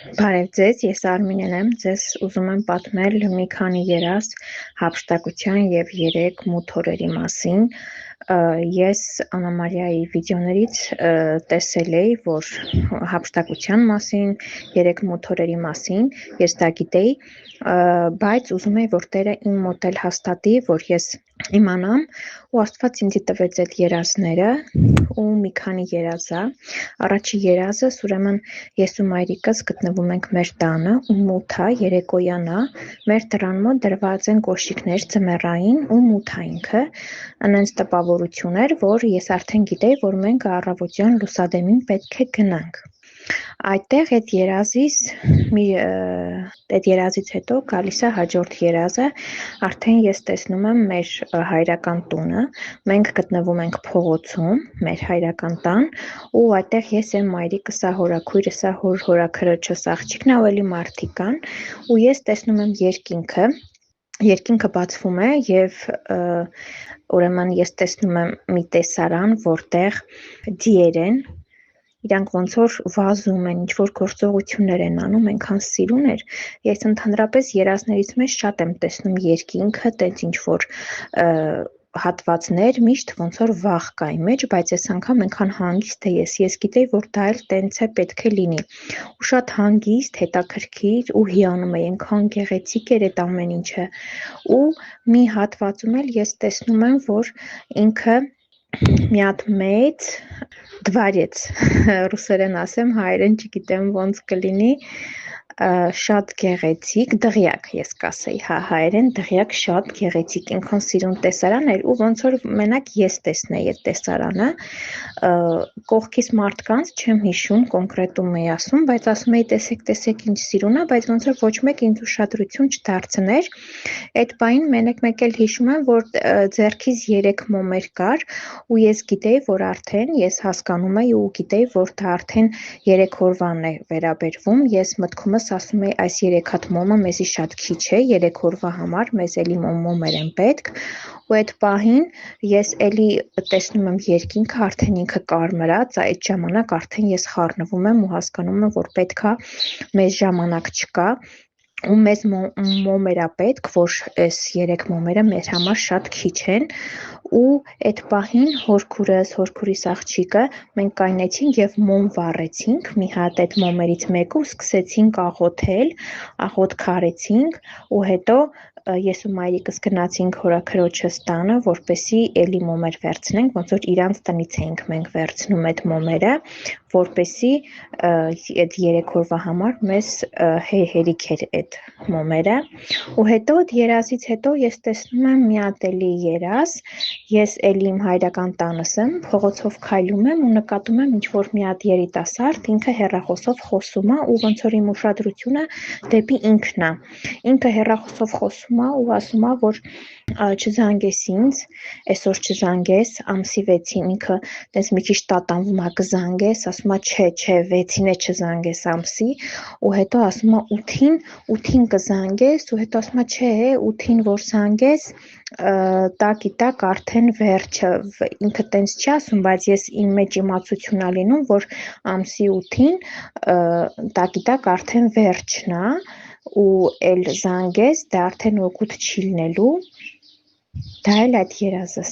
Բարև ձեզ, ես Արմինեն եմ, ձեզ ուզում եմ պատմել մի քանի երազ հափշտակության և 3 մութ օրերի մասին։ Ես Աննա Մարիայի վիդեոներից տեսել էի, որ հափշտակության մասին, 3 մութ օրերի մասին, ես դա գիտեի, բայց ուզում էի, որ Տերը իմ մոտ էլ հաստատի, որ ես իմանամ, ու Աստված ինձի տվեց այդ երազները, ու մի քանի երազ է։ Առաջի երազս, ուրեմն ես ու մայրիկս գտնվում ենք մեր տանը, ու մութ է, երեկոյան է, մեր դռան մոտ դրված են կոշիկներ ձմեռային ու մութ է ինքը, այնց տպավորություն էր, որ ես արդեն գիտեի, որ մենք առավոտյան լուսադեմին պետք է գնանք։ Այդտեղ այդ երազից հետո գալիս է հաջորդ երազը, արդեն ես տեսնում եմ մեր հայրական տունը, մենք գտնվում ենք փողոցում, մեր հայրական տան, ու այդտեղ ես եմ, մայրիկս է, հորաքույրս է, հորաքրոջս աղջիկն է, ավելի մարդիկ կան, ու ես տեսնում եմ երկինքը բացվում է և ուրեմն ես տեսնում եմ մի տեսարան, որտեղ ձիեր են, իրանք ոնց որ վազում են, ինչ-որ գործողություններ են անում, այնքան սիրուն էր, ես ընդհանրապես երազներից մեջ շատ եմ տեսնում երկինքը, տենց ինչ-որ հատվածներ, միշտ ոնց որ վախ կա իմ մեջ, բայց այս անգամ այնքան հանգիստ է ես գիտեի, որ դա էլ տենց է պետք է լինի, ու շատ հանգիստ, հետաքրքիր ու հիանում էի, այնքան գեղեցիկ էր այդ ամեն ինչը, ու մի հատվածում էլ ես տեսնում եմ, որ ինքը մի հատ մեծ դվարեց, ռուսերեն ասեմ, հայերեն չգիտեմ ոնց կլինի, շատ գեղեցիկ, դղյակ ես կասեի, հայերեն դղյակ շատ գեղեցիկ, այնքան սիրուն տեսարան էր, ու ոնց որ մենակ ես տեսնեի այդ տեսարանը, կողքիս մարդկանց չեմ հիշում, կոնկրետում էի ասում, բայց ասում էի տեսեք ինչ սիրուն է, բայց ոնց որ ոչ մեկ ինձ ուշադրություն չդարձներ, այդ պահին մեկ էլ հիշում եմ, որ ձեռքիս 3 մոմեր կար, ու ես գիտեի, որ արդեն ես հասկանում էի ու գիտեի, որ դա արդեն 3 օրվան է վերաբերվում, ես մտքումս ասում էի այս 3 հատ մոմը մեզի շատ քիչ է, 3 օրվա համար մեզ էլի մոմեր են պետք, ու այդ պահին ես էլի տեսնում եմ երկինքը, արդեն ինքը կարմրած, այդ ժամանակ արդեն ես խառնվում եմ ու հասկանում եմ, որ պետքա մեզ ժամանակ չկա, ու մեզ մոմեր է պետք, որ այս 3 մոմերը մեր համար շատ քիչ են, ու այդ պահին հորքուրիս աղջիկը մենք կայնեցինք և մոմ վառեցինք, մի հատ այդ մոմերից մեկը ու սկսեցինք աղոթել, աղոթք քարեցինք, ու հետո ես ու մայրիկս գնացինք հորաքրոջս տանը, որպեսզի էլի մոմեր վերցնենք, ոնց որ իրանց տնից էինք մենք վերցնում այդ մոմերը, որպեսզի այդ 3 օրվա համար մեզ հերիք էր այդ մոմերը, ու հետո այդ երազից հետո ես տեսնում եմ մի հատ էլի երազ, ես էլի իմ հայրական տանս եմ, փողոցով քայլում եմ ու նկատում եմ ինչ-որ մի հատ երիտասարդ, ինքը հեռախոսով խոսում է ու ոնց որ իմ ուշադրությունը դեպի ինքն է, ինքը հեռախոսով խոսում է ու ասում է, որ չզանգես ինձ, այսօր չզանգես, ամսի 6-ին ինքը տես մի քիչ տատանվում է կզանգես, ասում է չէ, 6-ին է չզանգես ամսի, ու հետո ասում է 8-ին կզանգես, ու հետո ասում է չէ, 8-ին որ զանգես, տակ արդեն վերջը, ինքը տենց չի ասում, բայց ես իմ մեջ իմացություն է լինում, որ ամսի 8-ին տակ արդեն վերջն է, ու էլ զանգես, դա արդեն օգուտ չի լինելու, դա էլ այդ երազս։